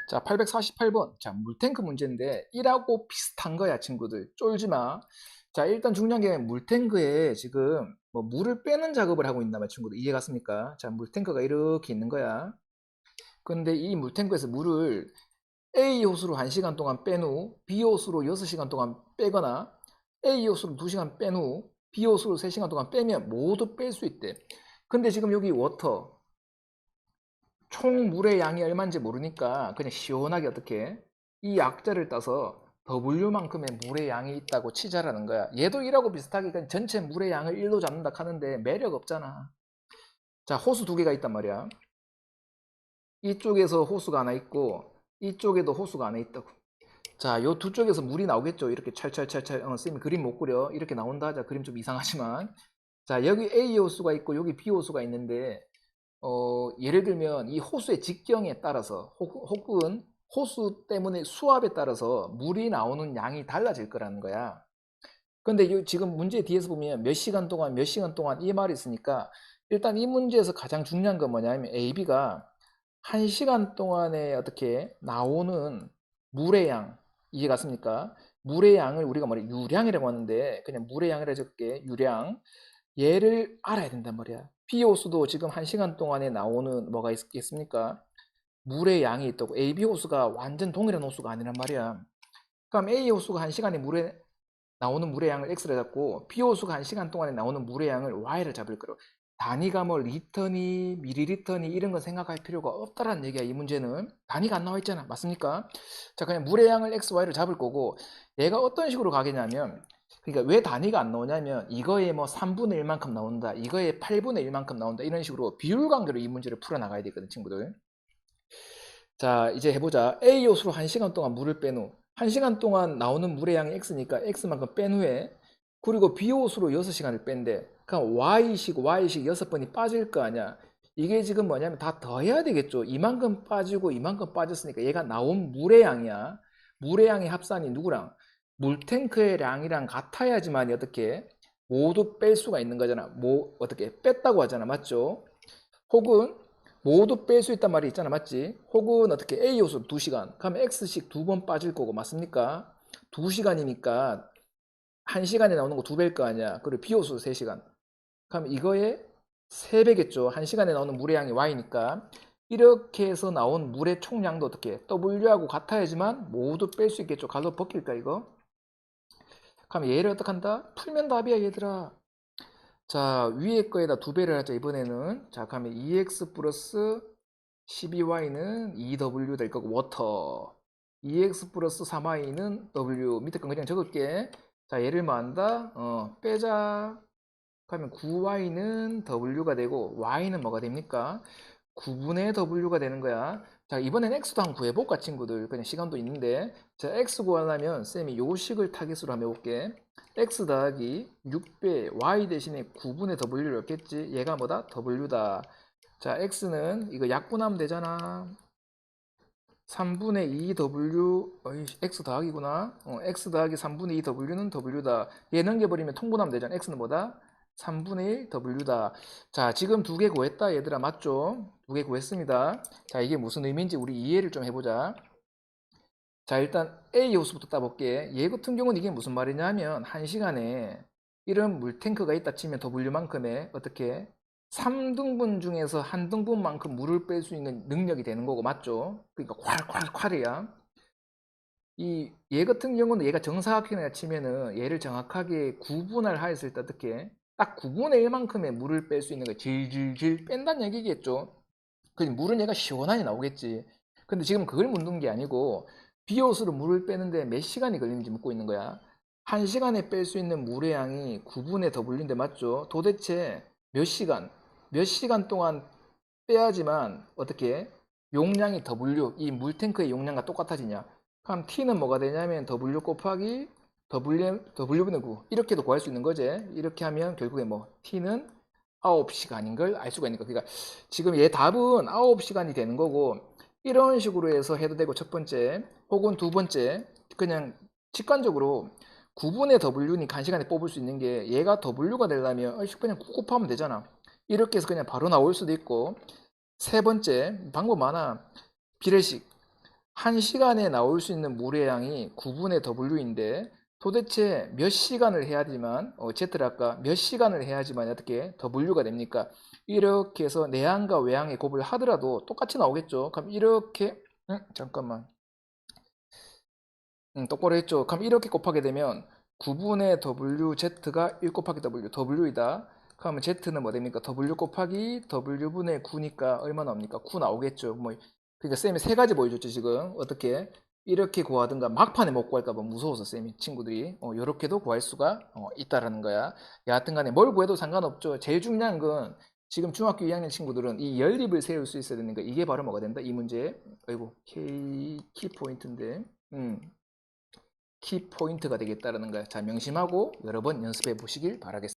자, 848번. 자, 물탱크 문제인데 1하고 비슷한 거야, 친구들. 쫄지 마. 자, 일단 중요한 게 물탱크에 지금 뭐 물을 빼는 작업을 하고 있나 봐요, 친구들. 이해 갔습니까? 자, 물탱크가 이렇게 있는 거야. 근데 이 물탱크에서 물을 A 호수로 1시간 동안 뺀 후 B 호수로 6시간 동안 빼거나 A 호수로 2시간 뺀 후 B 호수로 3시간 동안 빼면 모두 뺄 수 있대. 근데 지금 여기 워터 총 물의 양이 얼마인지 모르니까 그냥 시원하게 어떻게 이 약자를 따서 W만큼의 물의 양이 있다고 치자라는 거야. 얘도 1하고 비슷하게 그냥 전체 물의 양을 1로 잡는다 하는데 매력 없잖아. 자, 호수 두 개가 있단 말이야. 이쪽에서 호수가 하나 있고 이쪽에도 호수가 하나 있다고. 자, 요 두 쪽에서 물이 나오겠죠. 이렇게 찰찰찰찰. 쌤이 그림 못 그려. 이렇게 나온다. 자, 그림 좀 이상하지만. 자, 여기 A 호수가 있고 여기 B 호수가 있는데 예를 들면 이 호수의 직경에 따라서 혹은 호수 때문에 수압에 따라서 물이 나오는 양이 달라질 거라는 거야. 근데 지금 문제 뒤에서 보면 몇 시간 동안 몇 시간 동안 이 말이 있으니까 일단 이 문제에서 가장 중요한 건 뭐냐면 AB가 1시간 동안에 어떻게 나오는 물의 양 이해 갔습니까? 물의 양을 우리가 유량이라고 하는데 그냥 물의 양이라 적게 유량 얘를 알아야 된단 말이야. B호수도 지금 1시간 동안에 나오는 뭐가 있겠습니까? 물의 양이 있다고. AB 호수가 완전 동일한 호수가 아니란 말이야. 그럼 A호수가 1시간에 나오는 물의 양을 X를 잡고 B호수가 1시간 동안에 나오는 물의 양을 Y를 잡을 거라고. 단위가 뭐 리터니, 미리리터니 이런 거 생각할 필요가 없다라는 얘기야. 이 문제는. 단위가 안 나와 있잖아. 맞습니까? 자, 그냥 물의 양을 X, Y를 잡을 거고 얘가 어떤 식으로 가겠냐면 그러니까 왜 단위가 안 나오냐면 이거에 뭐 3분의 1만큼 나온다. 이거에 8분의 1만큼 나온다. 이런 식으로 비율 관계로 이 문제를 풀어 나가야 되거든, 친구들. 자, 이제 해보자. A 요수로 1시간 동안 물을 뺀 후, 1시간 동안 나오는 물의 양이 X니까 X만큼 뺀 후에, 그리고 B 호수로 6시간을 뺀대. 그럼 Y식 6번이 빠질 거 아니야. 이게 지금 뭐냐면 다 더해야 되겠죠. 이만큼 빠지고 이만큼 빠졌으니까 얘가 나온 물의 양이야. 물의 양의 합산이 누구랑? 물탱크의 양이랑 같아야지만 어떻게 모두 뺄 수가 있는 거잖아. 뭐 어떻게 뺐다고 하잖아. 맞죠? 혹은 모두 뺄 수 있단 말이 있잖아. 맞지? 혹은 어떻게 A 요소 2시간. 그러면 X씩 2번 빠질 거고. 맞습니까? 2시간이니까 1시간에 나오는 거 2배일 거 아니야. 그리고 B 요소 3시간. 그럼 이거에 3배겠죠. 1시간에 나오는 물의 양이 Y니까. 이렇게 해서 나온 물의 총량도 어떻게 W하고 같아야지만 모두 뺄 수 있겠죠. 가로 벗길까 이거? 그럼 얘를 어떻게 한다? 풀면 답이야 얘들아. 자, 위에 거에다 2배를 하자 이번에는. 자, 그러면 2x 플러스 12y는 2w 될 거고 워터 2x 플러스 3y는 w 밑에 건 그냥 적을게. 자, 얘를 뭐 한다? 빼자. 그러면 9y는 w가 되고 y는 뭐가 됩니까? 9분의 w가 되는 거야. 자, 이번엔 x도 한번 구해볼까 친구들. 그냥 시간도 있는데. 자, x 구하려면 쌤이 요식을 타깃으로 한번 해볼게. x 더하기 6배 y 대신에 9분의 w를 넣겠지. 얘가 뭐다? w다. 자, x는 이거 약분하면 되잖아. 3분의 2w x 더하기구나. x 더하기 3분의 2w는 w다. 얘 넘겨버리면 통분하면 되잖아. x는 뭐다? 3분의 1 w다. 자, 지금 두 개 구했다 얘들아. 맞죠? 두 개 구했습니다. 자, 이게 무슨 의미인지 우리 이해를 좀 해보자. 자, 일단 A 호수부터 따볼게. 얘 같은 경우는 이게 무슨 말이냐면 1시간에 이런 물탱크가 있다 치면 W만큼의 어떻게 3등분 중에서 한 등분만큼 물을 뺄 수 있는 능력이 되는 거고 맞죠? 그러니까 콸콸콸이야. 얘 같은 경우는 얘가 정사각형이라 치면은 얘를 정확하게 구분을 하였을 때 어떻게 딱 9분의 1만큼의 물을 뺄 수 있는 거 질질질 뺀다는 얘기겠죠. 그 물은 얘가 시원하게 나오겠지. 근데 지금 그걸 묻는 게 아니고 비옷으로 물을 빼는데 몇 시간이 걸리는지 묻고 있는 거야. 1시간에 뺄 수 있는 물의 양이 9분의 W인데 맞죠? 도대체 몇 시간 동안 빼야지만 어떻게 용량이 W, 이 물탱크의 용량과 똑같아지냐? 그럼 T는 뭐가 되냐면 W 곱하기 W분의 9 이렇게도 구할 수 있는 거지. 이렇게 하면 결국에 뭐 T는 9시간인 걸 알 수가 있는 거. 그러니까 지금 얘 답은 9시간이 되는 거고 이런 식으로 해서 해도 되고 첫 번째 혹은 두 번째 그냥 직관적으로 9분의 W니까 1시간에 뽑을 수 있는 게 얘가 W가 되려면 그냥 9 곱하면 되잖아. 이렇게 해서 그냥 바로 나올 수도 있고 세 번째 방법 많아. 비례식 1시간에 나올 수 있는 물의 양이 9분의 W인데 도대체 몇 시간을 해야지만 Z를 아까 몇 시간을 해야지만 어떻게 W가 됩니까? 이렇게 해서 내양과 외양의 곱을 하더라도 똑같이 나오겠죠. 그럼 이렇게 잠깐만 똑바로 했죠. 그럼 이렇게 곱하게 되면 9분의 WZ가 1 곱하기 W, W이다. 그러면 Z는 뭐 됩니까? W 곱하기 W분의 9니까 얼마 나옵니까? 9 나오겠죠. 뭐 그러니까 쌤이 세 가지 보여줬죠 지금. 어떻게 이렇게 구하든가 막판에 못 구할까봐 무서워서 쌤이 친구들이 이렇게도 구할 수가 있다라는 거야. 여하튼간에 뭘 구해도 상관없죠. 제일 중요한 건 지금 중학교 2학년 친구들은 이 연립을 세울 수 있어야 되는 거. 이게 바로 뭐가 된다? 이 문제. 아이고 키 포인트인데. 키 포인트가 되겠다는 거야. 자, 명심하고 여러 번 연습해 보시길 바라겠습니다.